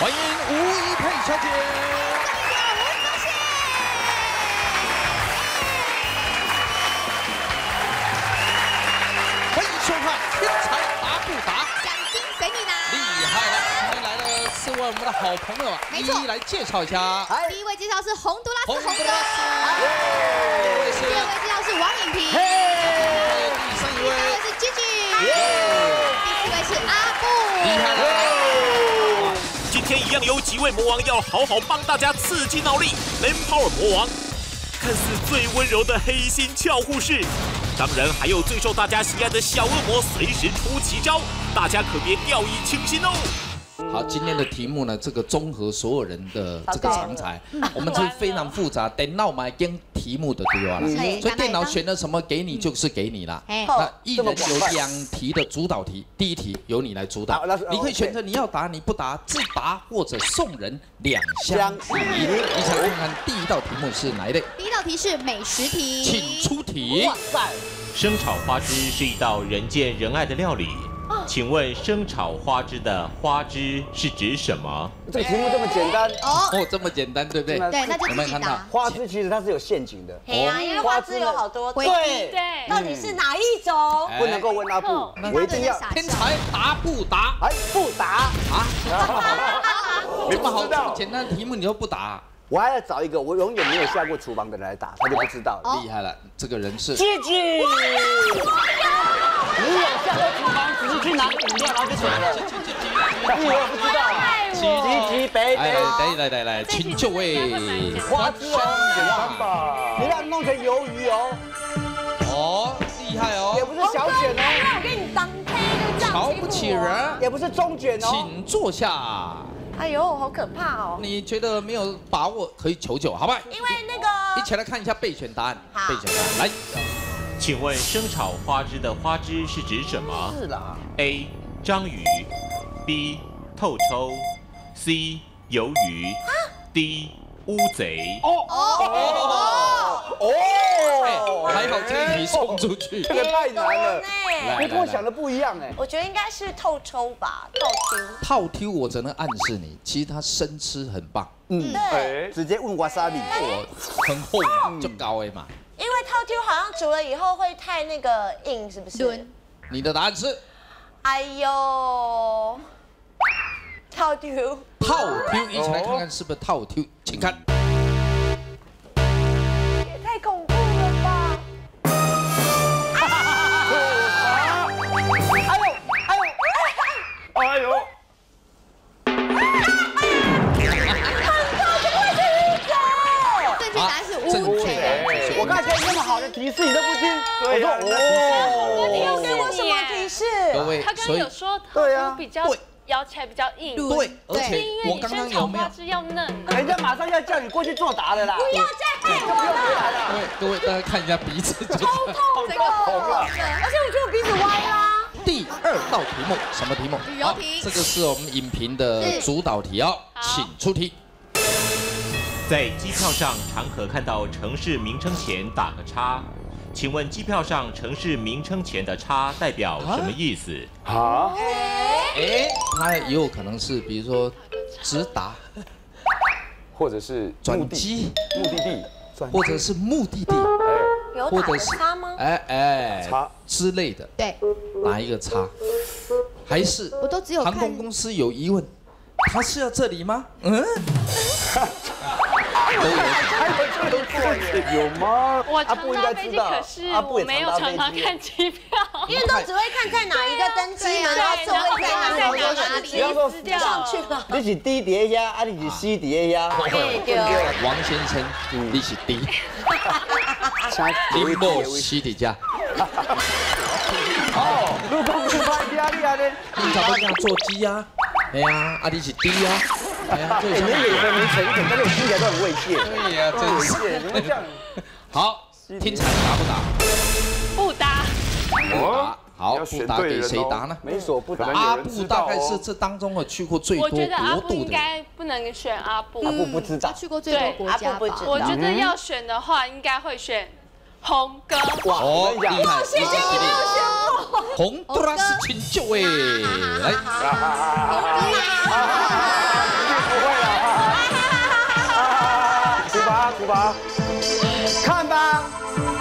欢迎吴怡佩小姐。欢迎收看《天才答不答》，奖金随你拿。厉害了！今天来了4位我们的好朋友，没错一一来介绍一下。第一位介绍是洪都拉斯，洪都拉斯。第二位介绍是王颖平。第三位是 Gigi。第4位是阿布。厉害了！今天一样有几位魔王要好好帮大家刺激脑力。Manpower 魔王，看似最温柔的黑心俏护士，当然还有最受大家喜爱的小恶魔，随时出奇招，大家可别掉以轻心哦。好，今天的题目呢，这个综合所有人的这个长才，我们是非常复杂，电脑嘛跟题目的对话了，所以电脑选了什么给你就是给你啦。那一人有2题的主导题，第一题由你来主导，你可以选择你要答你不答，自答或者送人2相宜。你想看看第一道题目是哪一类？第一道题是美食题，请出题。哇塞！生炒花枝是一道人见人爱的料理。请问生炒花枝的花枝是指什么？这个题目这么简单哦，这么简单，对不对？对，那就有没有看到花枝其实它是有陷阱的。对啊，因为花枝有好多对对，到底是哪一种？不能够问阿布，我一定要天才答不答？哎，不答啊！你这么好，不知道这么简单的题目你都不答？我还要找一个我永远没有下过厨房的人来打，他就不知道了。厉害了，这个人是Gigi，你有下过厨房，只是去拿饮料然后就走了。你我不知道啊。Gigi baby，来，请就位。花枝哦，简单吧？你让它弄成鱿鱼哦。哦，厉害哦。也不是小卷哦。那我给你当配一个瞧不起人。也不是中卷哦。请坐下。哎呦，好可怕哦！你觉得没有把握可以求救，好吧？因为那个一起来看一下备选答案。备选答案来，请问生炒花枝的花枝是指什么？是啦。A. 章鱼 B. 透抽 C. 鱿鱼 D. 乌贼。还好这一题送出去。这个太难了，跟我想的不一样哎。我觉得应该是透抽吧，套 Q 我只能暗示你，其实它生吃很棒。对，直接问 wasabi，我很厚嘛，就高 A 嘛。因为套 Q 好像煮了以后会太那个硬，是不是？你的答案是？哎呦，套 Q， 套 Q， 一起来看看是不是套 Q， 请看。也太恐怖了吧！哎呦！正确答案是乌贼。我刚才那么好的提示你都不听，我说你有给我什么提示？各位，他刚刚有说对啊，比较咬起来比较硬，对，而且因为我刚刚有没有？是要嫩，人家马上要叫你过去作答的啦，不要再害我了！各位，大家看一下鼻子就。超痛这个，而且我觉得我鼻子歪啦。第2道题目，什么题目？旅游题。这个是我们影评的主导题哦，请出题。在机票上常可看到城市名称前打个叉，请问机票上城市名称前的叉代表什么意思？啊？它也有可能是，比如说直达，或者是转机，目的地，或者是目的地，有打个叉吗？叉之类的。对，哪一个叉？还是我都只有航空公司有疑问，它是要这里吗？都有有吗？我常搭飞机，可是我没有常常看机票，因为都只会看在哪一个登机门，然后座位在哪里，不要说撕掉上去了。你是 D 底下，啊你是 C 底下。王先生，你是 D， 你某 C 底下。哦，如果不拍压力啊呢？你怎么这样做鸡啊？哎呀，你是 D 啊？哎呀，你也分明诚恳，但是我听起来都很猥亵。对呀，真是。怎么这样？好，天才答不答？不答。不答。好，不答给谁答呢？没所不答。阿布大概是这当中去过最多国度的人。我觉得阿布应该不能选阿布。阿布不知道。去过最多国家吧？我觉得要选的话，应该会选红哥。哇，哦，厉害！谢谢你没有选我。洪都拉斯请就位，来。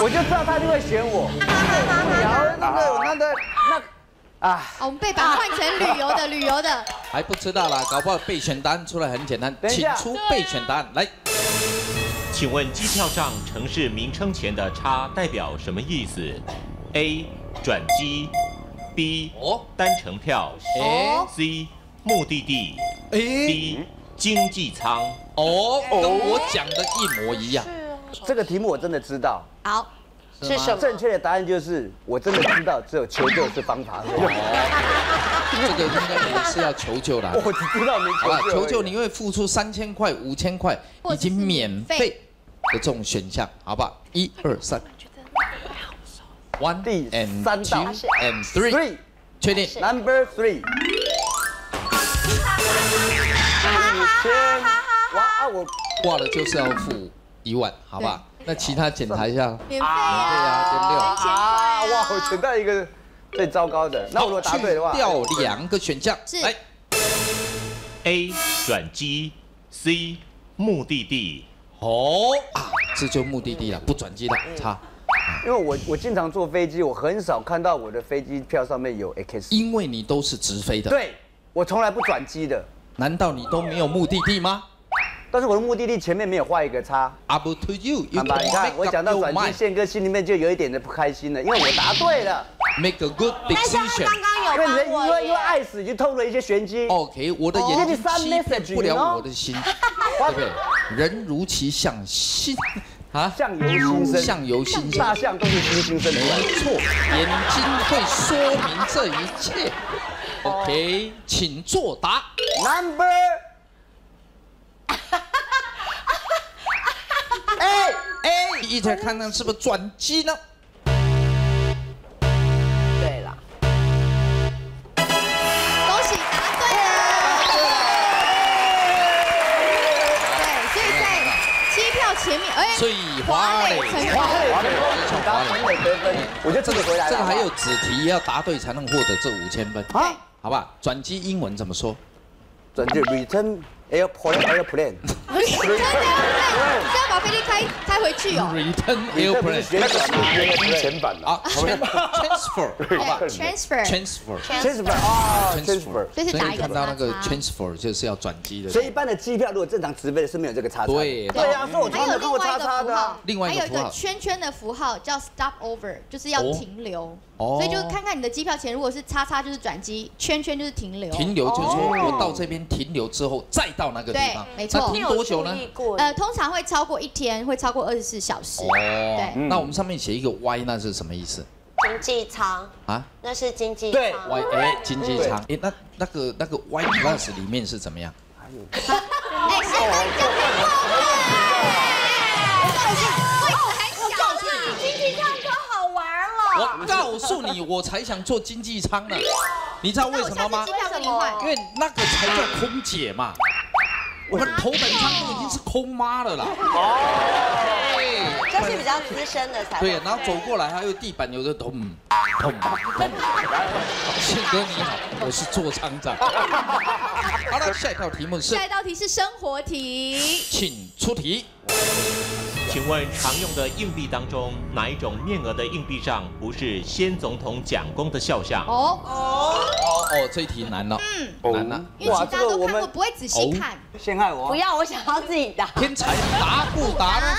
我就知道他就会选我。我们背板换成旅游的。还不知道啦，搞不好备选答案出来很简单，请出备选答案来。请问机票上城市名称前的叉代表什么意思 ？A. 转机 B. 单程票 C. 目的地 D. 经济舱。跟我讲的一模一样。这个题目我真的知道。好。 是什么？正确的答案就是，我真的知道，只有求救是方法。这个应该也是要求救的。我只知道没求救。求救你会付出3000块、5000块，已经免费的这种选项，好不好？1、2、3。1 and 2 and 3， 确定 ？Number 3。哇，我挂了就是要付1万，好不好？ 那其他检查一下，免费啊，6。哇，我选到一个最糟糕的。那我如果答对的话，掉2个选项，来 A 转机 C 目的地。这就目的地了，不转机的差。因为我经常坐飞机，我很少看到我的飞机票上面有 X。因为你都是直飞的。对，我从来不转机的。难道你都没有目的地吗？ 但是我的目的地前面没有画一个叉。Up to you。好吧，你看我讲到转机，宪哥心里面就有一点的不开心了，因为我答对了。Make a good decision。刚刚有帮我因为爱死已经透露一些玄机。OK， 我的眼睛欺骗不了我的心，对不对？人如其相，心啊，相由心生。相由心生。大象都是星星生出来的。没错，眼睛会说明这一切。OK， 请作答。Number。 A， 一起看看是不是转机呢？对了，恭喜答对了。对，所以在机票前面，所以华磊得分，我就这个回来了。这个还有子题要答对才能获得这5000分，对，好吧？转机英文怎么说？转机 return airplane。 要把飞机开回去哦。 Return airplane， 前版的啊 ，transfer， 好吧 ，transfer， 这是打一个看到那个 transfer 就是要转机的。所以一般的机票如果正常直飞的是没有这个叉叉。对啊，所以我从来没有看过叉叉的。另外一个符号，还有一个圈圈的符号叫 stop over， 就是要停留。所以就看看你的机票钱，如果是叉叉就是转机，圈圈就是停留。停留就是说我到这边停留之后再到那个地方，没错。那停多久呢？通常会超过1天，会超过24小时。对。那我们上面写一个 Y， 那是什么意思？经济舱啊，那是经济舱。对 ，Y 经济舱。那个 Y Plus 里面是怎么样？现在就可以报了。经济舱可好玩了。我告诉你，我才想坐经济舱呢。你知道为什么吗？因为那个才叫空姐嘛。我们头等舱都已经是空妈了啦。这是比较资深的才对，然后走过来还有地板有的咚。宪哥你好，我是座舱长。好了，下一道题目是。下一道题是生活题，请出题。请问常用的硬币当中，哪一种面额的硬币上不是先总统蒋公的肖像？这一题难了，难了。因为其他都看过，不会仔细看。陷害我？不要，我想要自己答。天才答不答呢？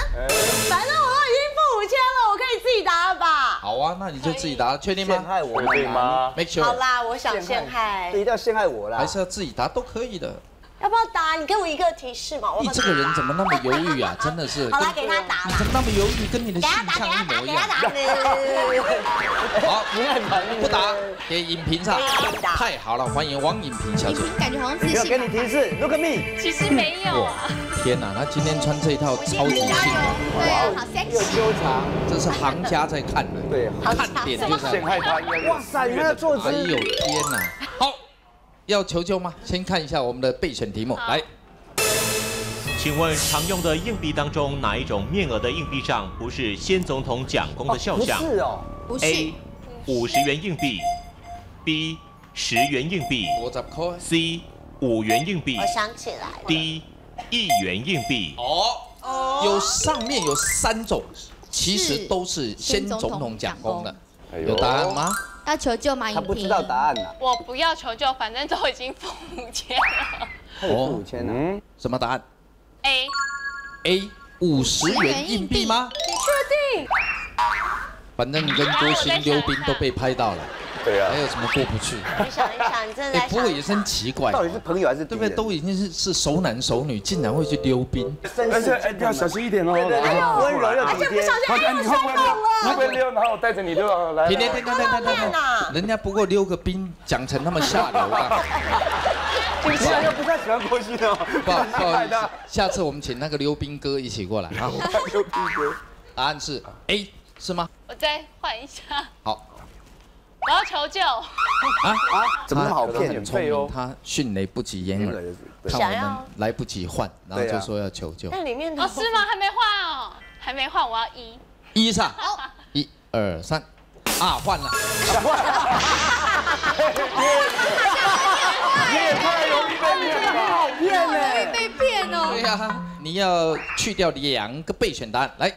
反正我都已经付5000了，我可以自己答了吧？好啊，那你就自己答，确定吗？陷害我吗 ？Make sure。好啦，我想陷害。一定要陷害我啦？还是要自己答都可以的。要不要答？你给我一个提示嘛。你这个人怎么那么犹豫啊？真的是。好啦，给他答。你怎么那么犹豫？跟你的性向一模一样。好，不答，给影评上。太好了，欢迎汪颖萍小姐。感觉好像自信。没有给你提示 ，Look at me。其实没有啊。天哪，他今天穿这套超级性感。对啊，好 sexy。纠缠，这是行家在看的。对，看点就是陷害他。哇塞，原来做哎呦天哪！好。要求救吗？先看一下我们的备选题目，来。请问常用的硬币当中，哪一种面额的硬币上不是先总统蒋公的肖像？不是哦，不是。A 50元硬币 ，B 10元硬币 ，C 5元硬币，我想起来了 ，D 1元硬币。有上面有3种其实都是先总统讲功的。有答案吗？要求救吗？他不知道答案呐。我不要求救，反正都已经付钱了。付钱了。什么答案 A 50元硬币吗？你确定？反正你跟郭心溜冰都被拍到了。对啊。还有什么过不去？你想一想，你真的在想。不过也是很奇怪，到底是朋友还是对不对？都已经是熟男熟女，竟然会去溜冰。而且要小心一点哦。温柔又体贴。你会不会溜？然后我带着你溜来。停！人家不过溜个冰，讲成那么下流的。你现在又不太喜欢郭心哦。不好意思，下次我们请那个溜冰哥一起过来啊。溜冰哥。答案是 A 是吗？我再换一下。好。我要求救。怎么那么好骗？很聪明，他迅雷不及掩耳，看我们来不及换，然后就说要求救。那里面的是吗？还没换哦，还没换，我要1上，1、2、3，换了。你也太容易被骗了，好骗呢，被骗哦。对呀，你要去掉2个备选答案，来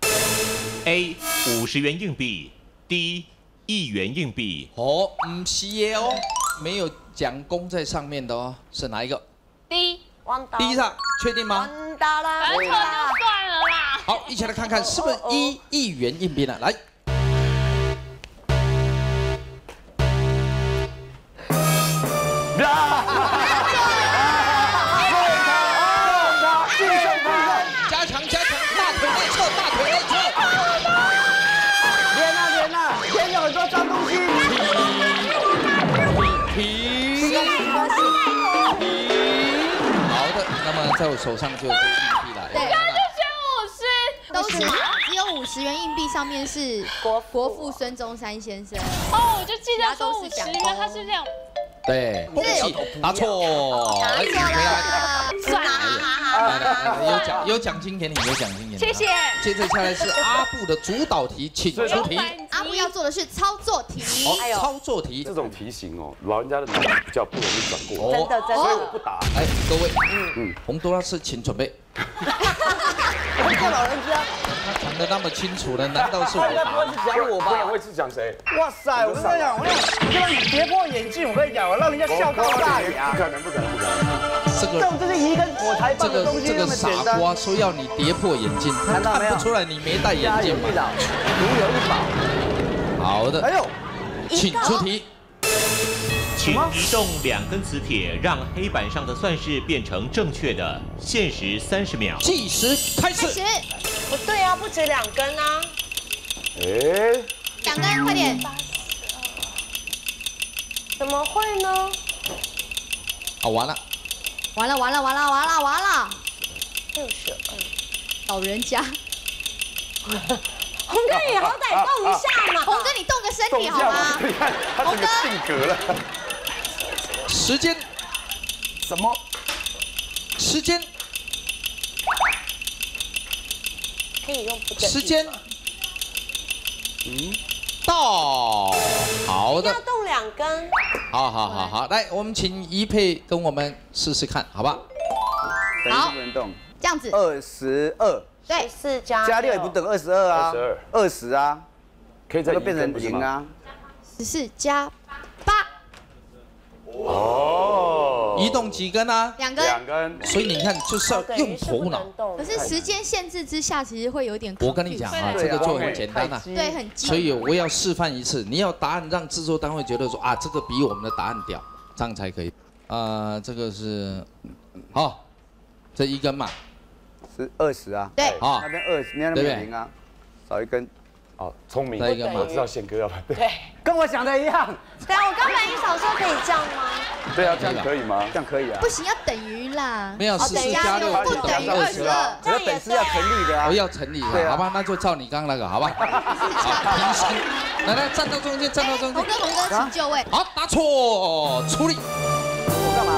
A 50元硬币 ，D 1元硬币。不是耶哦，没有讲功在上面的哦，是哪一个 D 上，确定吗？完蛋了，反正错就算了啦。好，一起来看看是不是1元硬币呢？来。加强，大腿内侧。天有很多脏东西。停。好的，那么在我手上就有这个硬币了。对，就选50，都是只有50元硬币上面是国父孙中山先生。哦，我就记得说50元，他是这样。对，恭喜，答错。来，回来。算了，有奖金给你，谢谢。接着下来是阿布的主导题，请出题。阿布要做的是操作题。操作题这种题型哦，老人家的脑子比较不容易转过来。真的，所以我不答。来，各位，洪都拉斯，请准备。这老人家，他讲的那么清楚了，难道是我答？不会是讲我吧？不然会是讲谁？哇塞！我跟你讲，我让你跌破眼镜，我跟你讲，我让人家笑到大牙。不可能。这种就是一根火柴棒的东西，这个傻瓜说要你跌破眼镜，他看不出来你没戴眼镜吗？如有一宝。好的。哎呦，请出题。请移动2根磁铁，让黑板上的算式变成正确的，限时30秒。计时开始。不对啊，不止2根啊。哎，2根，快点。怎么会呢？完了。 62，老人家。洪哥，你好歹动一下嘛！洪哥，你动个身体好吗？你看他整个定格了。时间。什么？时间。可以用时间。到。好的。要动2根。好，来，我们请怡佩跟我们试试看，好吧？好，不能动。这样子。22。对，14加6也不等22啊。20啊。可以再变成0啊。 14加8。哦。移动几根啊？2根。2根。所以你看，就是要用头脑。可是时间限制之下，其实会有点。我跟你讲啊，这个就很简单啊。对，很。所以我要示范一次，你要答案让制作单位觉得说啊，这个比我们的答案屌，这样才可以。这个是，好，这1根嘛。是20啊。对。啊。那边20，那边0啊，少1根。 哦，聪明，一根嘛，知道宪哥要不对，跟我想的一样。对啊，我刚本来想说可以这样吗？对啊，这样可以吗？这样可以啊。不行，要等于啦。没有14加6不等于22。这个等式要成立的啊。我要成立的，好吧？那就照你刚刚那个，好吧？好，平身。来，站到中间，洪哥，请就位。好，答错，出力。我干嘛？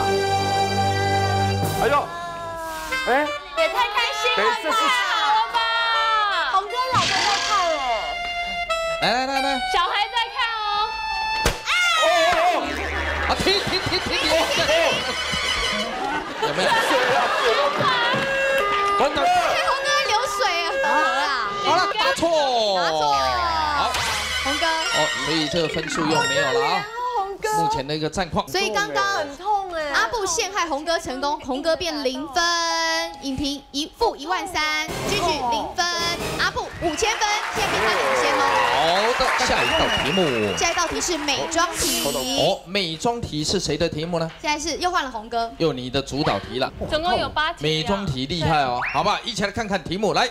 哎呦，哎，也太开心了，太好了吧？洪哥老婆在看哎。 来，小孩在看哦。停！有没有？水都洪哥流水啊！好了，答答错，好，洪哥。所以这个分数又没有了啊。目前的一个战况，所以刚刚很痛哎，阿布陷害洪哥成功，洪哥变0分，影评-11300，继续0分，阿布5000分，现在变他领先哦。好的，下一道题目，下一道题是美妆题。美妆题是谁的题目呢？现在是又换了洪哥，又你的主导题了。总共有8题。美妆题厉害哦，好吧，一起来看看题目来。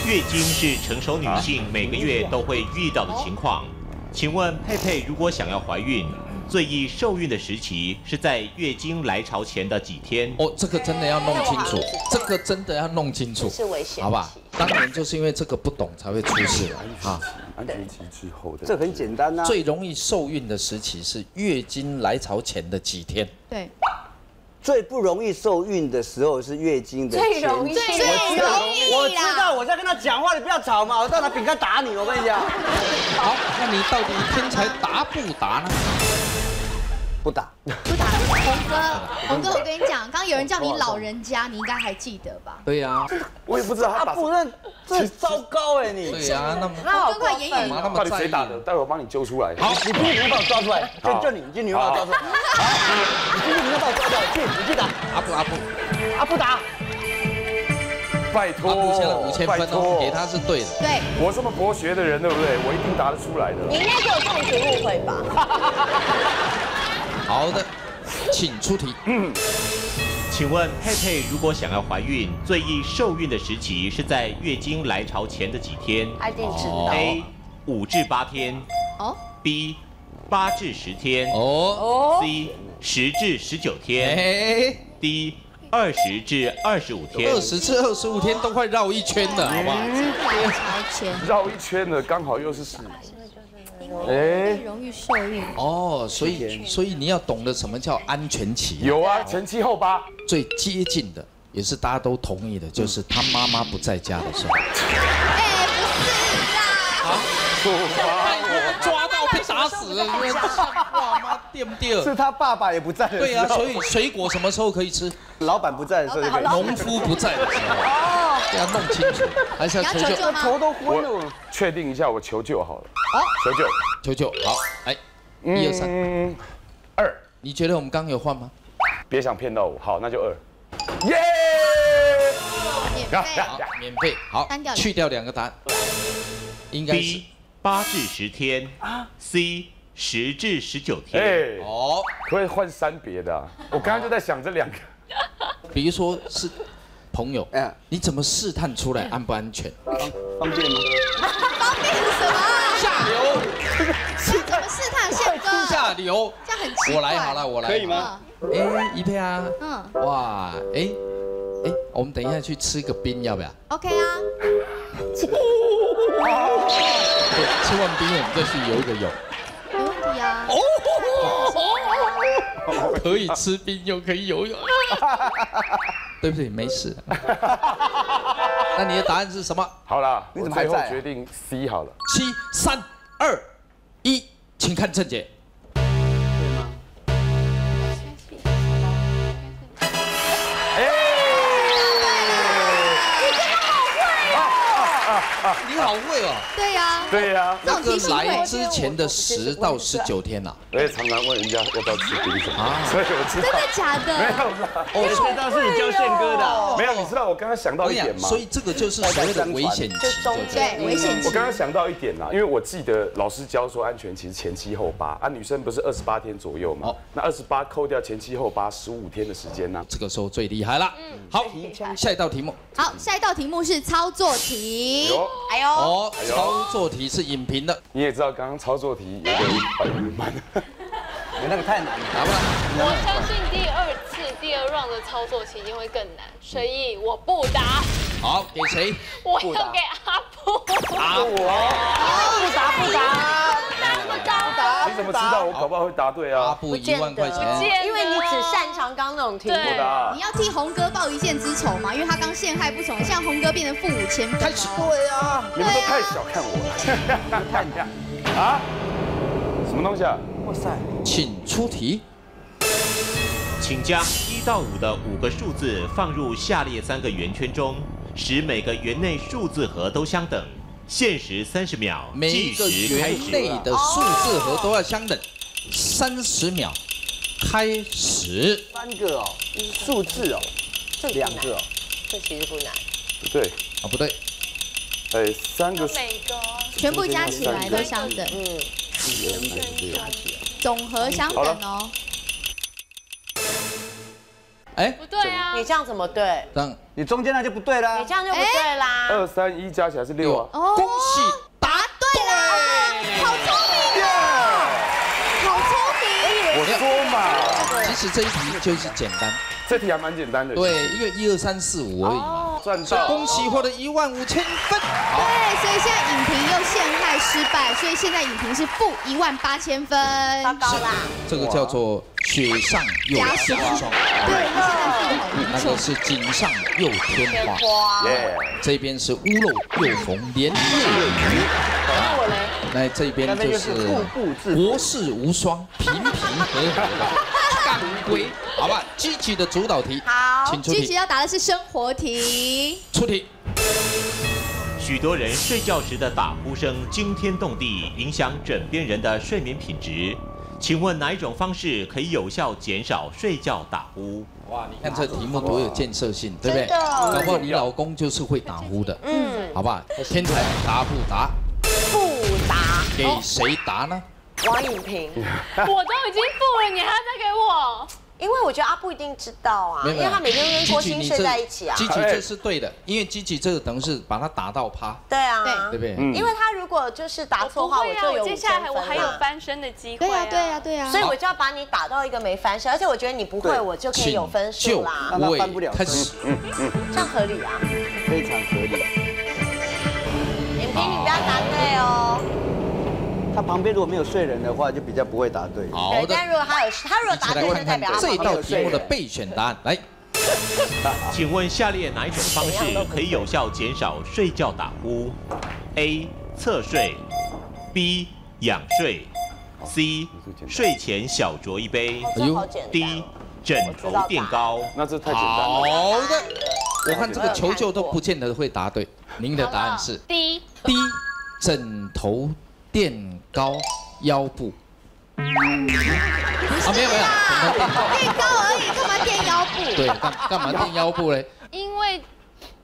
月经是成熟女性每个月都会遇到的情况。请问佩佩，如果想要怀孕，最易受孕的时期是在月经来潮前的几天？这个真的要弄清楚，这个真的要弄清楚，是危险，好吧？当年就是因为这个不懂才会出事啊。安全期之后的，这很简单啊。最容易受孕的时期是月经来潮前的几天？对。最不容易受孕的时候是月经的最容易，我知道我在跟他讲话，你不要吵嘛，我到拿饼干打你，我跟你讲。好，那你到底天才答不答呢？不打。洪哥，我跟你讲，刚刚有人叫你老人家，你应该还记得吧？对呀，我也不知道他把不认，这很糟糕哎你。对呀，那么洪哥快演演。到底谁打的？待会我帮你揪出来。好，你今天你要把我抓出来，就你今天你要把我抓出来。你今天你要把我抓出来，你去打。阿布打。拜托，阿布现在5000分哦，给他是对的。对，我这么博学的人，对不对？我一定答得出来的。你应该给我中题误会吧？好的，请出题。请问佩佩如果想要怀孕，最易受孕的时期是在月经来潮前的几天？他一定知道。 A 5至8天。B 8至10天。C 10至19天。D 20至25天。20至25天都快绕一圈了，好不好？来潮前。绕一圈了，刚好又是10。最容易受孕所以你要懂得什么叫安全期。有啊，前7后8。最接近的，也是大家都同意的，就是他妈妈不在家的时候。不是啦。我抓到被打死了，因为哇妈对不对？是他爸爸也不在的时候。对呀，所以水果什么时候可以吃？老板不在的时候就可以。农夫不在的时候。要弄清楚，还是要求救？头都昏了。我确定一下，我求救好了。求救，好，来，1、2、3，2。你觉得我们刚有换吗？别想骗到我，好，那就2。耶！免费，好，去掉2个答案，应该是 B 8至10天，C 10至19天。可不可以换3别的？我刚刚就在想这2个。比如说是朋友，你怎么试探出来安不安全？方便吗？方便什么？下流。怎么试探宪哥？下流。这样很奇怪。我来好了，我来。可以吗？一佩啊。哇，我们等一下去吃个冰，要不要 ？OK 啊。吃完冰我们再去游一个泳。没问题啊。可以吃冰又可以游泳。对不对？没事。那你的答案是什么？好了，你怎么最后决定 C 好了。7、3、2、1，请看正解。你好会哦！对呀，那个来之前的10到19天呐。我也常常问人家要不要吃冰什么，所以我知道。真的假的？没有啦，这倒是你教宪哥的。没有，你知道我刚刚想到一点吗？所以这个就是所谓的危险期，对，危险期。我刚刚想到一点啦，因为我记得老师教说安全期是前7后8啊，女生不是28天左右嘛？那28扣掉前7后8，15天的时间呢？这个时候最厉害了。好，下一道题目。好，下一道题目是操作题。操作题是影评的。你也知道，刚刚操作题有点慢，那个太难了，好不好？我相信第2 round 的操作题一定会更难，所以我不答。好，给谁？我要给阿布。不答。你怎么知道我搞不好会答对啊？阿布1万块钱，因为你只擅长刚那种题目。你要替洪哥报一线之仇嘛，因为他刚陷害不成，现在洪哥变成负5000分。开始。对啊，你们都太小看我了。啊？什么东西啊？哇塞！请出题。请将1到5的5个数字放入下列3个圆圈中，使每个圆内数字和都相等。限时30秒，每一个圆内的数字和都要相等。30秒，开始。3个哦，数字哦，2个哦，这其实不难。不对，啊不对， 3个每个全部加起来都相等，总和相等哦。哎，不对啊，你这样怎么对？让你中间那就不对啦你。这样就不对啦。 2、3、1加起来是6啊。哦，恭喜答对了，好聪明哦，好聪明。我说嘛，其实这一题就是简单，这题还蛮简单的。对，因为1、2、3、4、5而已嘛。赚到！恭喜获得15000分。好，对，所以现在影评又陷害失败，所以现在影评是负18000分。糟糕啦！这个叫做雪上又加霜。对，他现在负的好严重那个。是锦上又添花。哇，这边是屋漏又逢连夜雨。那我嘞？那这边就是步步自国士无双，平平和和的干龟，好吧？积极的主导题，好，请出积极题。要答的是生活题。出题。许多人睡觉时的打呼声惊天动地，影响枕边人的睡眠品质。请问哪一种方式可以有效减少睡觉打呼？哇，你看这题目多有建设性，对不对？真的搞不好你老公就是会打呼的，好吧？天才答不答？不答。给谁答呢？王颖平，我都已经付了，你还要再给我？因为我觉得阿布一定知道啊，因为他每天都跟郭鑫睡在一起啊。积极这是对的，因为积极这个等于是把他打到趴，对啊，对不对？因为他如果就是答错话，我就有接下来5000我还有分啊。翻身的机会。对呀，对呀，对呀。所以我就要把你打到一个没翻身，而且我觉得你不会，我就可以有分数啦，让他翻不了开始。这样合理啊。非常合理。影平，你不要答对哦。他旁边如果没有睡人的话，就比较不会答对。对，好的，但如果他如果一起来答对，就看看代表他这旁边有睡道题目的人。备选答案。来，请问下列哪一种方式可以有效减少睡觉打呼 ？A. 侧睡 ，B. 仰睡 ，C. 睡前小酌一杯这好简单。 ，D. 枕头垫高。那这太简单了。好的，我看这个求救都不见得会答对。您的答案是第一， D， 枕头垫高腰部。啊，没有，枕头垫高。垫高而已，干嘛垫腰部？对，干嘛垫腰部嘞？因为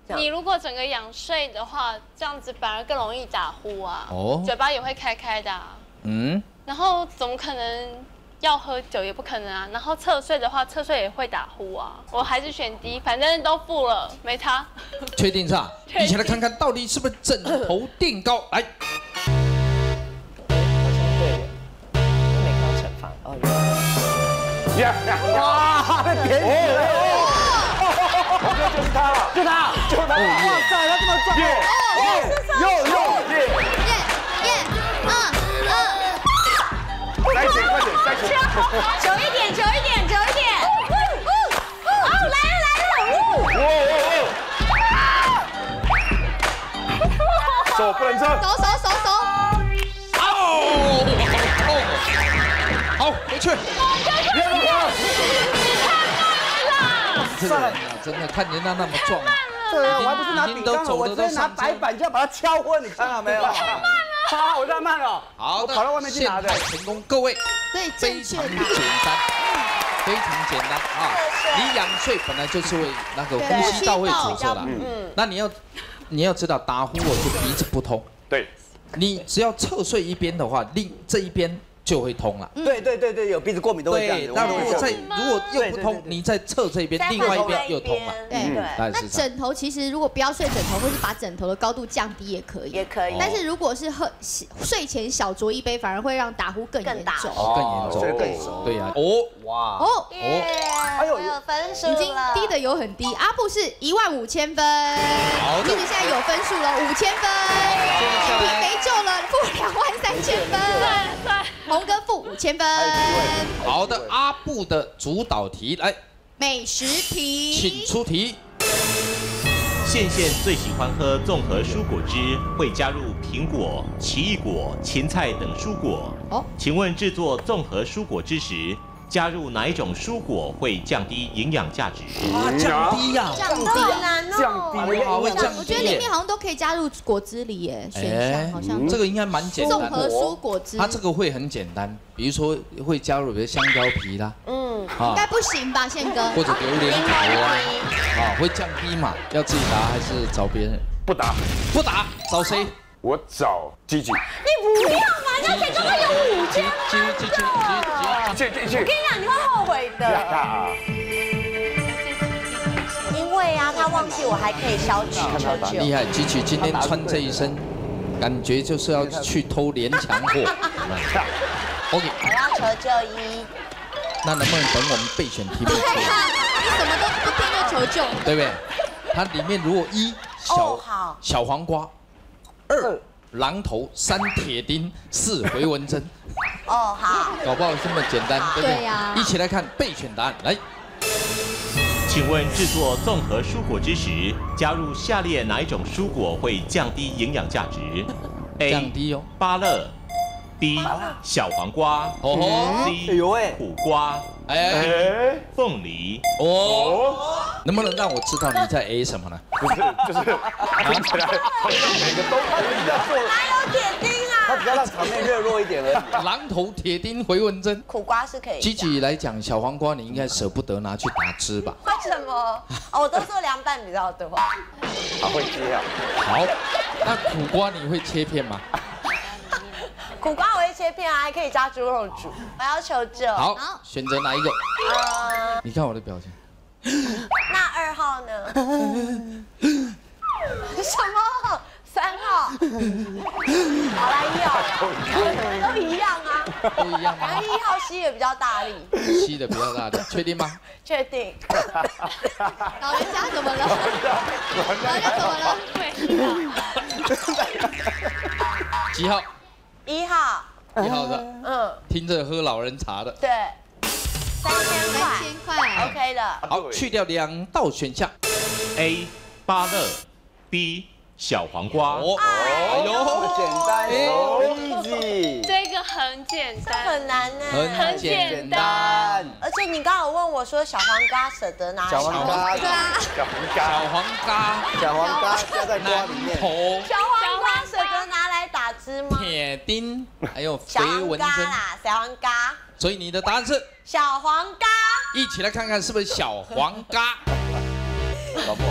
你如果整个仰睡的话，这样子反而更容易打呼啊。哦嘴巴也会开开的啊。嗯，然后怎么可能要喝酒也不可能啊。然后侧睡的话，侧睡也会打呼啊。我还是选 D， 反正都付了，没差。确定上，一起来看看到底是不是枕头垫高。来，美高惩罚哦，哇，被扁死了！就是他，就他，就他！哇塞，他这么壮！塞钱，快点，塞钱！久一点，久一点，久一点。哦，来了来了！手不能撤。手，好，回去。这个人啊，真的看人家那么壮，对啊，我还不是拿饼干，我直接拿白板就要把它敲昏，你看到没有？太慢了！好，我太慢了。好的，我跑到外面去拿的。成功，各位，所以非常正确答简单，非常简单啊！你仰睡本来就是会那个呼吸道会阻塞的，那你要知道打呼就鼻子不通，对，你只要侧睡一边的话，这一边就会通了。对，有鼻子过敏都会这样子。那如果又不通，你再侧这一边，另外一边又通了。对大概那是这样。枕头其实如果不要睡枕头，或是把枕头的高度降低也可以，也可以。但是如果是睡前小酌一杯，反而会让打呼更严重。更严重，对呀。哇，哦，哎呦，我有分数已经低的有很低，阿布是15000分，好的你现在有分数了5000分，你没救了，负23000分，红哥负5000分。好的，阿布的主导题来，美食题，请出题。宪宪最喜欢喝综合蔬果汁，会加入苹果、奇异果、芹菜等蔬果。哦请问制作综合蔬果汁时，加入哪一种蔬果会降低营养价值？降低呀，降低难哦，降低好会降低。我觉得里面好像都可以加入果汁里耶，选项好像这个应该蛮简单的。综合蔬果汁，它这个会很简单，比如说会加入比如香蕉皮啦，应该不行吧，宪哥？或者榴莲头啊，会降低嘛？要自己答还是找别人？不答，不答，找谁？我找Gigi。你不要嘛，那才刚刚有5间吗？去。我跟你讲，你会后悔的。因为啊，他忘记我还可以消脂求救。厉害，Gigi今天穿这一身，感觉就是要去偷连强货。OK， 我要求救1。那能不能等我们备选题目出来？你什么都不听就求救，对不对？它里面如果1小黄瓜，2榔头，3铁钉，4回纹针。哦，好。搞不好这么简单，对不对？对呀。一起来看备选答案，来。请问制作综合蔬果汁时，加入下列哪一种蔬果会降低营养价值 ？A. 降低哦。芭乐 B. 小黄瓜 C. 苦瓜凤梨。能不能让我知道你在 A 什么呢？不是，就是听起来好像每个都可以啊。哪有铁钉啊？他只要让场面热络一点而已。榔头、铁钉、回纹针。苦瓜是可以。Gigi来讲，小黄瓜你应该舍不得拿去打汁吧？为什么？哦，我都做凉拌比较多。好会接啊。好，那苦瓜你会切片吗？苦瓜我会切片啊，还可以加猪肉煮。我要求救。好，选择哪一个？你看我的表情。那2号呢？什么？3号？好啦，1号。都一样啊。都一样吗？反正1号吸的比较大力。吸的比较大力，确定吗？确定。老人家怎么了？老人家怎么了？几号？1号。1号的。听着喝老人茶的。对。3000块。OK 的。好，去掉2道选项 ，A. 芭乐 B. 小黄瓜。哎呦，简单，easy。这个很简单，很难呢，很简单。而且你刚好问我说小黄瓜舍得拿来小黄瓜加在瓜里面。小黄瓜舍得拿来打汁吗？铁钉，还有小回纹针啦，小黄瓜。所以你的答案是小黄瓜。一起来看看是不是小黄瓜。搞不好。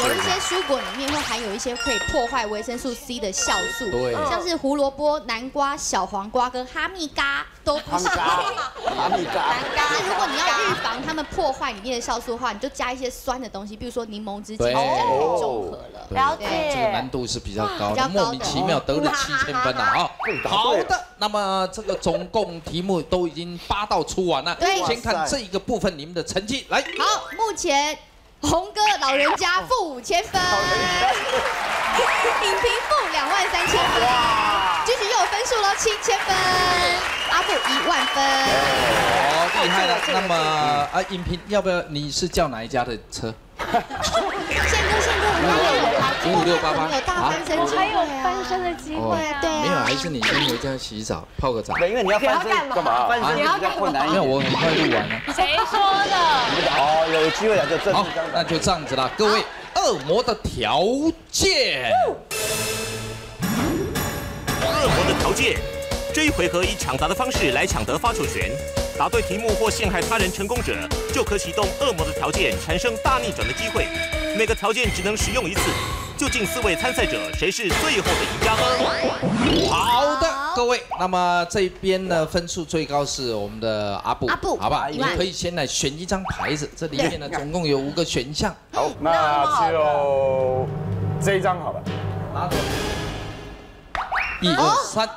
有一些蔬果里面会含有一些可以破坏维生素 C 的酵素，对，像是胡萝卜、南瓜、小黄瓜跟哈密瓜都不行。哈密瓜。但是如果你要预防它们破坏里面的酵素的话，你就加一些酸的东西，比如说柠檬汁，其实这样可以中和了。了解。这个难度是比较高的，莫名其妙得了7000分了啊！好的，那么这个总共题目都已经8道出完了，先看这一个部分你们的成绩来。好，目前。红哥老人家负5000分，影评负23000分，Gigi又有分数了7000分，阿布10000分。哦，厉害了。那么影评要不要？你是叫哪一家的车？宪哥，你要有来556888，有大翻身机会，还有翻身的机会啊！对，没有，还是你先回家洗澡，泡个澡。对，因为你要翻身干嘛？翻身比较困难一点。没有，我很快录完了。谁说的？哦，有机会了就正式好，那就这样子啦，各位，恶魔的条件。恶魔的条件，这一回合以抢答的方式来抢得发球权。答对题目或陷害他人成功者，就可启动恶魔的条件，产生大逆转的机会。每个条件只能使用1次。究竟4位参赛者谁是最后的赢家呢？好的，各位，那么这边呢分数最高是我们的阿布，好吧？你可以先来选一张牌子，这里面呢总共有5个选项。好，那就这一张好了。拿走。1、2、3。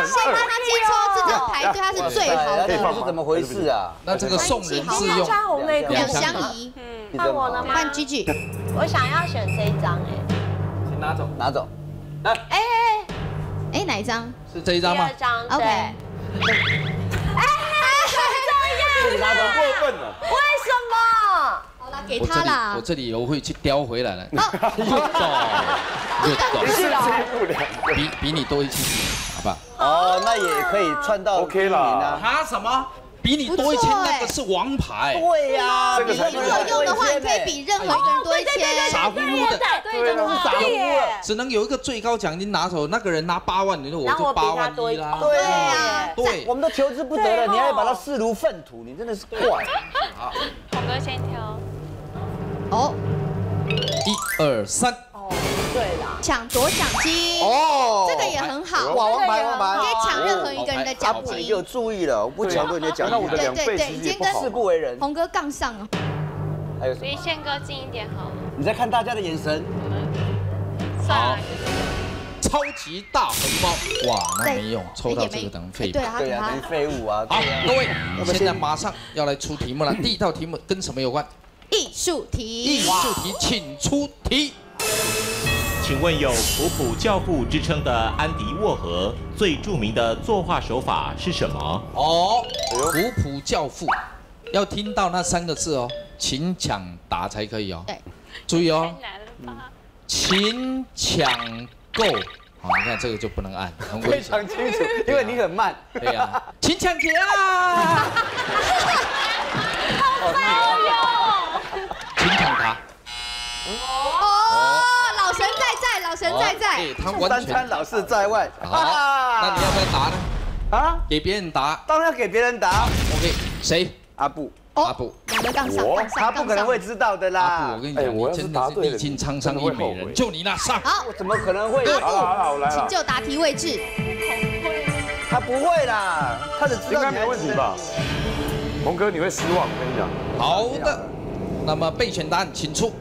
先帮他接抽这张牌，对他是最好的。这是怎么回事啊？那这个送人自用2相宜。换我了吗？换 Gigi。我想要选这一张哎。先拿走，拿走。哪一张？是这一张吗？第2张。 OK。这样。拿走，过分了。为什么？好了，给他啦。我这里有会去叼回来了。好，又懂，比你多一千，好不好？哦，那也可以串到 OK 啦。他什么？比你多一千，那个是王牌。对呀，这个才如果有用的话，你可以比任何一个人多一千。傻乎乎的，对，那是傻乎乎。只能有一个最高奖金拿走，那个人拿8万，你说我就8万1啦。对呀，对，我们都求之不得了，你还把它视如粪土，你真的是怪。好，红哥先挑。哦，1、2、3。对啦，抢夺奖金哦，这个也很好。哇，王牌王牌，可以抢任何一个人的奖金。你给我注意了，我不抢对你的奖金。那我的2倍其实也不好。誓不为人。红哥杠上了。还有什么？离宪哥近一点好了。你在看大家的眼神。好。超级大红包，哇，那没用，抽到这个等于废物。对啊，对啊，等于废物啊。好，各位，现在马上要来出题目了。第一道题目跟什么有关？艺术题。艺术题，请出题。请问有普普教父之称的安迪沃荷最著名的作画手法是什么？哦，普普教父，要听到那3个字哦，请抢答才可以哦。对，注意哦，太难了吧？请抢购。好，你看这个就不能按，很危非险。常清楚，因为你很慢。对呀，请抢给啊！请抢答。哦，老神在，老神在。他完全三餐老是在外。好，那你要不要答呢？啊，给别人答。当然要给别人答。 OK， 谁？阿布。阿布，两个杠上，他不可能会知道的啦。阿布，我跟你讲，你真的是历尽沧桑一美人，就你那上。好，我怎么可能会？好，来了，请就答题位置。他不会啦，他只知道应该没问题吧？红哥，你会失望，我跟你讲。好的，那么备选答案请出。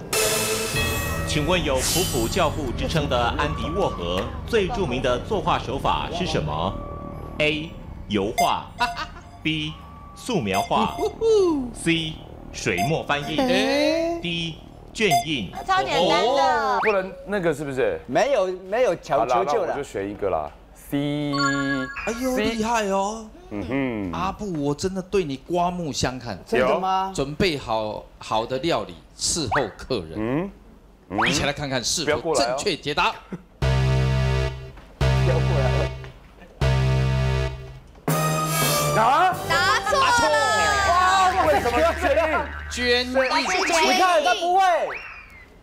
请问有普普教父之称的安迪沃荷最著名的作画手法是什么 ？A. 油画 ，B. 素描画 ，C. 水墨翻印 ，D. 卷印。超简单的。不能那个是不是？没有求救了。我就选一个啦 ，C。哎呦，厉害哦！嗯哼，阿布，我真的对你刮目相看。真的吗？准备好的料理伺候客人。一起来看看是否正确解答。不要过来了。啊？答错了。哇，为什么捐印？你看他不会，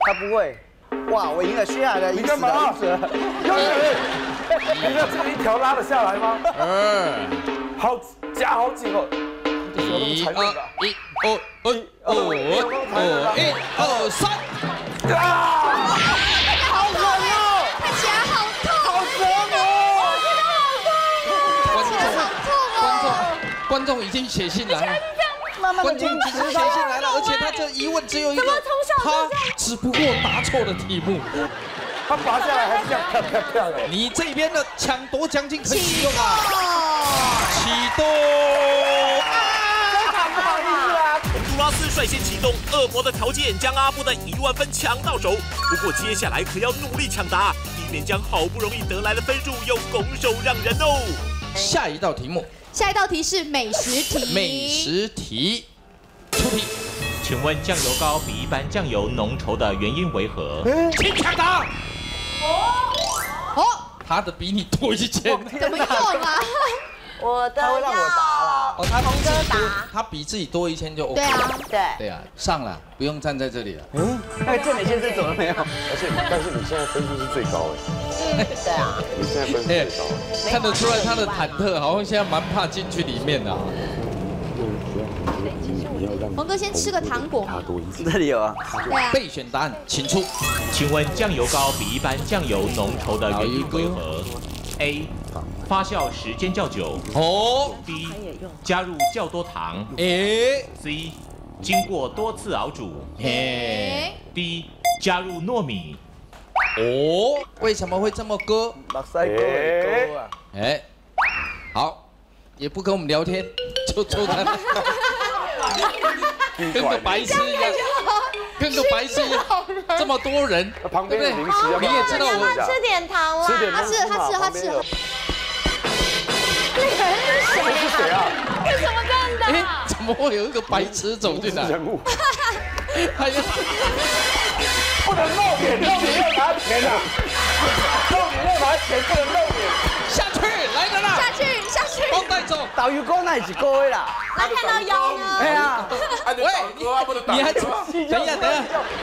他不会。哇，我赢了，薛海的赢死了，赢死了。你知道这一条拉得下来吗？好夹好紧哦。1、2、3。好痛哦！看起来好痛，好折磨。观众已经写信来了。慢慢的观众已经写信来了，而且他这疑问只有一个，他只不过答错了题目。他拔下来还是这样漂亮。你这边的抢夺奖金可以使用啊！启动！杜拉斯率先启动恶魔的条件，将阿布的1万分抢到手。不过接下来可要努力抢答，以免将好不容易得来的分数又拱手让人哦。下一道题目。下一道题是美食题。美食题，出题。请问酱油膏比一般酱油浓稠的原因为何？请抢答。哦，他的比你多1000，怎么用啊？我的他会让我答啦。哦，他比自己多1000就 OK。对啊，对啊，上了，不用站在这里了。那个健美先生走了没有？但是你现在分数是最高哎。对啊。你现在分数最高。看得出来他的忐忑，好像现在蛮怕进去里面的。红哥先吃个糖果嘛。这里有啊。对啊。备选答案请出。请问酱油膏比一般酱油浓稠的原因为何 ？A. 发酵时间较久。哦。B. 加入较多糖。C. 经过多次熬煮。D. 加入糯米。哦，为什么会这么割？目屎割啊！哎，好，也不跟我们聊天，就坐在那，跟个白痴一样，跟个白痴一样，这么多人，旁边的零食要不要？你也知道我吃点糖啦。吃点东西嘛。他吃。那个人是谁啊？为什么这样的？怎么会有一个白痴走进来？人物。不能露脸，露脸要拿钱啊！露脸要拿钱，不能露脸。下去，来的啦！下去，包带走。导游哥那也是高的啦。来看到腰呢？哎呀，喂，你还等一下，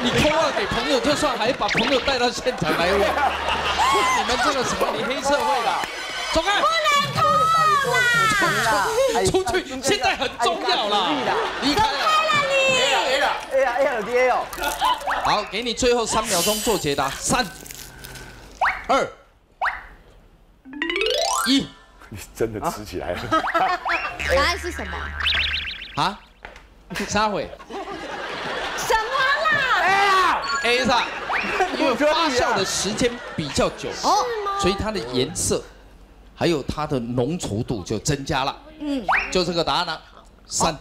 你扣二给朋友就算，还把朋友带到现场来问，你们这个什么？你黑社会的，走开！不能扣啦！出去，现在很重要啦，离开了。哎呀，哦。好，给你最后3秒钟做解答，3、2、1。你真的吃起来了。答案是什么？啊？啥会什么啦？哎呀 ？A 上，因为发酵的时间比较久，哦，所以它的颜色还有它的浓稠度就增加了。就这个答案了。3、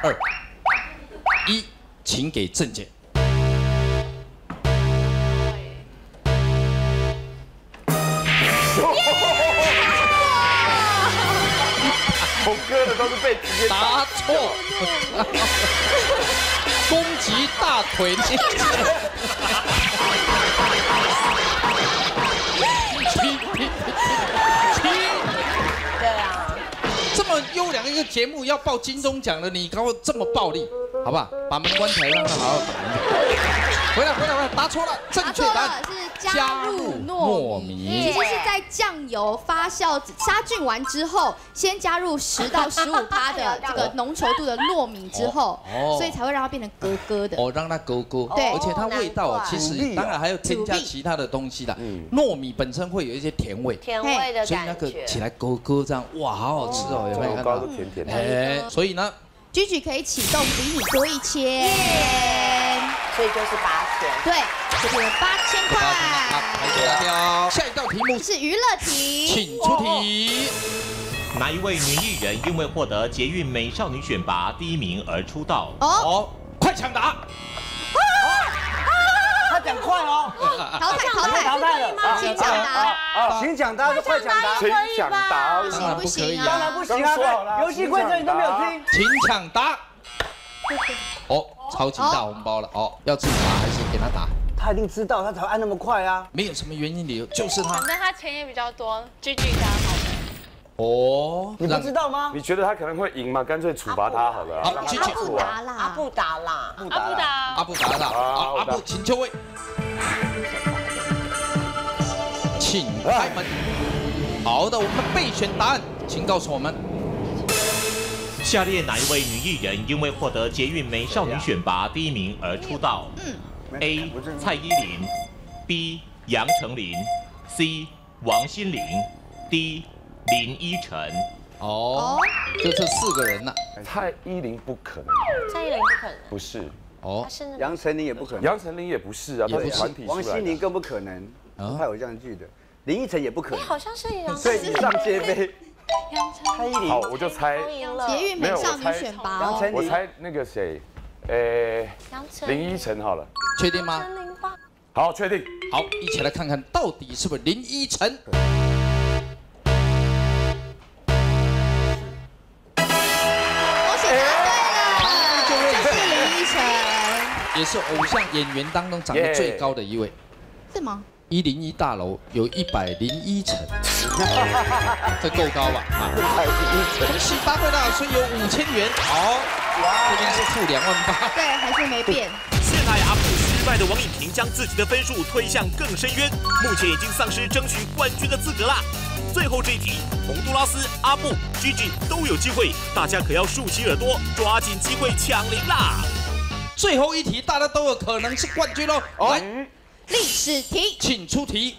2、1，请给正解。红哥的都是被直接答错，攻击大腿内侧。对啊，这么优良一个节目要报金钟奖了，你搞这么暴力，好不好？把门关起来，让他好好打。回来，答错了，正确答案是加入糯米，其实是在酱油发酵杀菌完之后，先加入10到15%的这个浓稠度的糯米之后，所以才会让它变成咯咯的。哦，让它咯咯。对，而且它味道其实当然还有添加其他的东西的。糯米本身会有一些甜味，甜味的所以那个起来咯咯这样，哇，好好吃哦，有没有看到？都甜甜的。哎，所以呢，Gigi可以启动比你多1000，所以就是8000。对，这边8000块。来给大家下一道题目是娱乐题，请出题。哪一位女艺人因为获得捷运美少女选拔第1名而出道？哦，快抢答！他讲快哦。淘汰了，请抢答。请抢答，快抢答，请抢答，不行当然不行啊！游戏规则你都没有听。请抢答。哦，超级大红包了哦，要自己答还是给他答？他一定知道，他才会按那么快啊！没有什么原因理由，就是他。反正他钱也比较多，Gigi答好的。哦，你不知道吗？你觉得他可能会赢吗？干脆处罚他好了。好，让他继续。阿布达啦，阿布达，阿布答到。阿布，请就位。请开门。好的，我们的备选答案，请告诉我们。下列哪一位女艺人因为获得捷运美少女选拔第1名而出道？A. 蔡依林 ，B. 杨丞琳 ，C. 王心凌 ，D. 林依晨。哦，就这4个人了。蔡依林不可能，蔡依林不可能，不是。哦，杨丞琳也不可能，杨丞琳也不是啊，他是团体出来的。王心凌更不可能，我怕有这样记得。林依晨也不可能，好像是杨所以以上皆非。蔡依林，好，我就猜捷运美少女选拔哦，我猜那个谁，林依晨好了，确定吗？好，确定。好，一起来看看到底是不是林依晨。恭喜答对了，就是林依晨，也是偶像演员当中长得最高的一位。是吗？101大楼有101层，这够高吧？啊！恭喜答对了，所以有5000元。好，这边是负2万8。对，还是没变。陷害阿布失败的王颖婷将自己的分数推向更深渊，目前已经丧失争取冠军的资格啦。最后这一题，洪都拉斯、阿布、Gigi 都有机会，大家可要竖起耳朵，抓紧机会抢铃啦！最后一题，大家都有可能是冠军喽。来，历史题，请出题。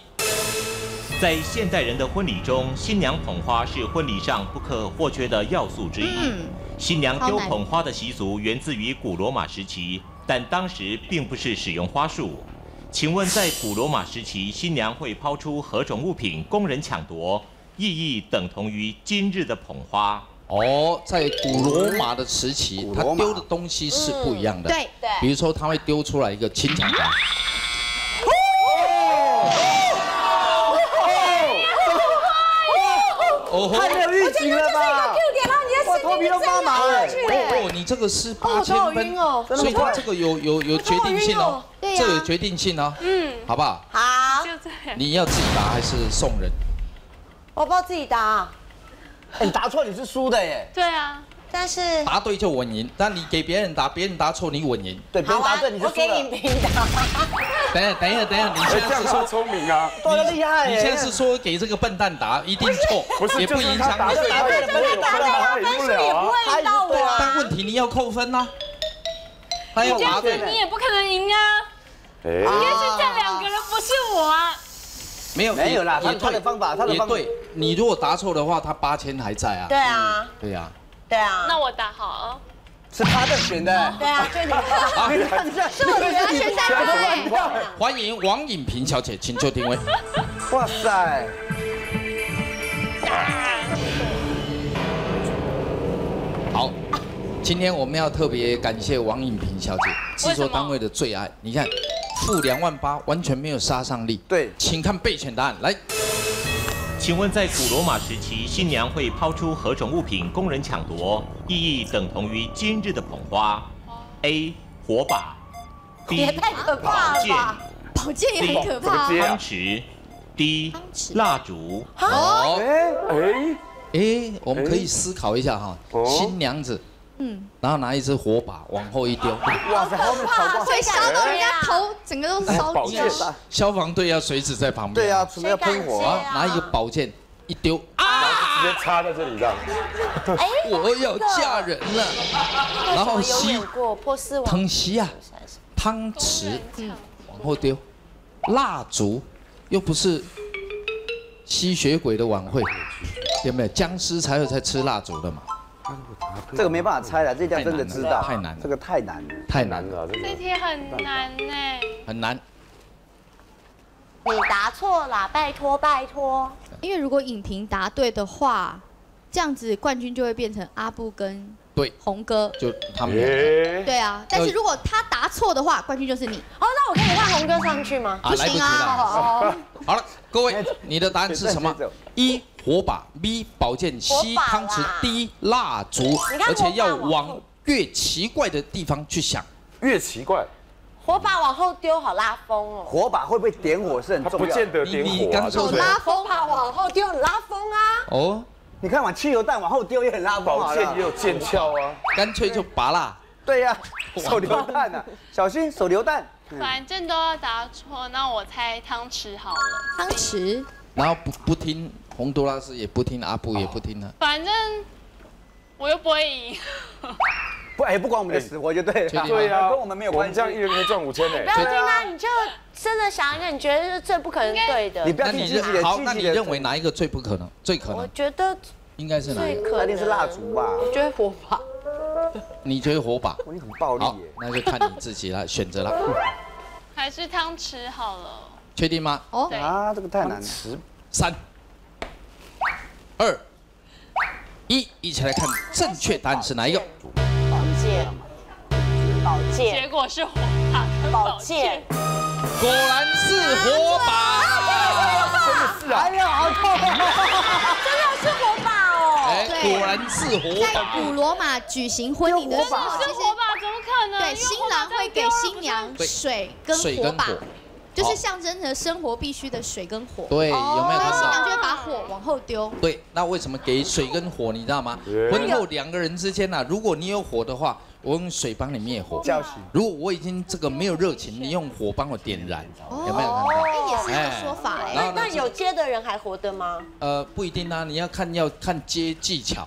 在现代人的婚礼中，新娘捧花是婚礼上不可或缺的要素之一。新娘丢捧花的习俗源自于古罗马时期，但当时并不是使用花束。请问，在古罗马时期，新娘会抛出何种物品供人抢夺？意义等同于今日的捧花。哦，在古罗马的时期，他丢的东西是不一样的。对对，比如说他会丢出来一个清场花。太没有预警了吧！点了，你的头皮都发麻了。哦，你这个是8000分哦，所以他这个有决定性哦，这个有决定性哦，好不好？好，就这样。你要自己答还是送人？我不知道自己答，你答错你是输的耶。对啊，但是答对就稳赢，但你给别人答，别人答错你稳赢。对，别人答对你就输了。我给影评答。等一下，你现在是说聪明啊？多厉害！你现在是说给这个笨蛋答一定错，也不影响你。答对了，他分数也不会赢到我啊。但问题你要扣分呐，他要答对。你也不可能赢啊！应该是这2个人，不是我啊。没有啦，他的方法，也对。你如果答错的话，他8000还在啊。对啊，对呀，对啊。那我答好了。是他在选的。对啊，就你。你看一下，是我的选3个。欢迎王颖萍小姐，请就定位。哇塞！好，今天我们要特别感谢王颖萍小姐，制作单位的最爱。你看，负28000，完全没有杀伤力。对，请看备选答案来。请问在古罗马时期，新娘会抛出何种物品供人抢夺，意义等同于今日的捧花 ？A. 火把 ，B. 也太可怕了吧！宝剑也很可怕。汤匙 ，D. 蜡烛。哦，哎，我们可以思考一下哈，新娘子，然后拿一支火把往后一丢，哇塞，后面跑光，会烧到人家头，整个都烧掉。消防队要随时在旁边。对啊，准备要喷火啊，拿一个宝剑一丢，直接插在这里这样。我要嫁人了，然后吸汤吸啊，汤匙往后丢，蜡烛又不是吸血鬼的晚会，有没有？僵尸才有在吃蜡烛的嘛。这个没办法猜了，这条真的知道，太难了，这个太难了，太难了，这题很难呢，很难。你答错了，拜托拜托。因为如果影评答对的话，这样子冠军就会变成阿布跟红哥，就他们两个。对啊，但是如果他答错的话，冠军就是你。哦，那我可以换红哥上去吗？不行啊。好了，各位，你的答案是什么？1. 火把 ，B. 宝剑 ，C. 汤匙 ，D. 蜡烛，而且要往越奇怪的地方去想。越奇怪。火把往后丢，好拉风哦。火把会不会点火是很重要。不见得点火啊，有拉风，火把往后丢很拉风啊。哦，你看往汽油弹往后丢也很拉风。宝剑也有剑鞘啊，干脆就拔啦。对呀，手榴弹啊，小心手榴弹。反正都要答错，那我猜汤匙好了。汤匙。然后不听洪都拉斯，也不听阿布，也不听他。反正我又不会赢。不管我们的死活就对了。对呀，跟我们没有关系。这样一人可以赚5000呢。不要听他，你就真的想一个，你觉得这不可能对的。你不要听自己的。好，那你认为哪一个最不可能？最可能？我觉得应该是哪一个？肯定是蜡烛吧。我觉得火把。你觉得火把？你很暴力耶。那就看你自己了，选择了。还是汤匙好了。确定吗？哦。啊，这个太难了。3、2、1，一起来看正确答案是哪一个？宝剑。宝剑。结果是火把。宝剑。果然是火把。真的是啊！哎呀，好痛！真的是火把哦。果然是火把。在古罗马举行婚礼的时候，是火把，怎么可能？对，新郎会给新娘水跟火把。就是象征着生活必须的水跟火。对，有没有看到？新娘就会把火往后丢。对，那为什么给水跟火？你知道吗？婚后2个人之间呐，如果你有火的话，我用水帮你灭火。如果我已经这个没有热情，你用火帮我点燃，有没有看到？也是这个说法哎。那有接的人还活得吗？不一定啊，你要看接技巧。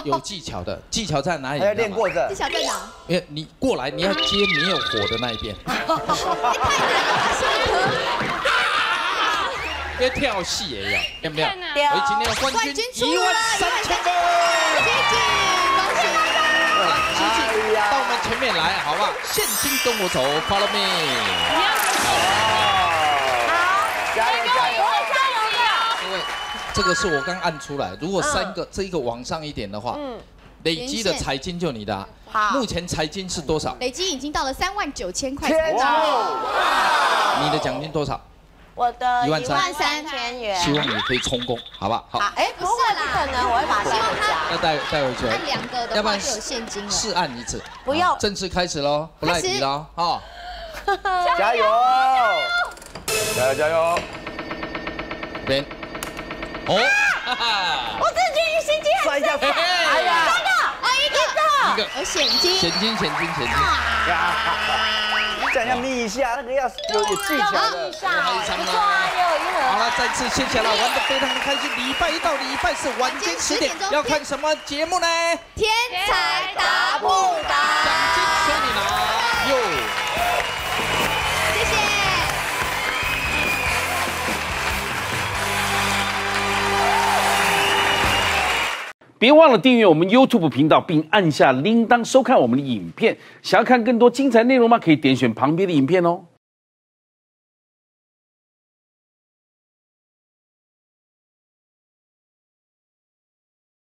有技巧的，技巧在哪里？还要练过的。技巧在哪？因为你过来，你要接没有火的那一边。要跳戏也要，有没有？所以今天的冠军13000分。恭喜！到我们前面来，好不好？现金跟我走 ，Follow me。好，加油加油！各位，这个是我刚按出来，如果3个这一个往上一点的话，累积的彩金就你的。目前彩金是多少？累积已经到了39000块。你的奖金多少我的13000元，希望你可以冲攻，好不好？好。哎，不是啦，不可能，我会把它带回家。要带回去。按2个的话就有现金了。试按1次。不要。正式开始喽，不赖皮喽，哈！加油！加油加油！这边。哦。我自己心机很深。哎呀！一个，有现金。现金。这样要眯一下，那个要有技巧的。不错啊，也有1盒。好了，再次谢谢了，玩得非常的开心。礼拜1到礼拜4晚间10点要看什么节目呢？天才答不答，奖金随你拿哟。谢谢。别忘了订阅我们 YouTube 频道，并按下铃铛收看我们的影片。想要看更多精彩内容吗？可以点选旁边的影片哦。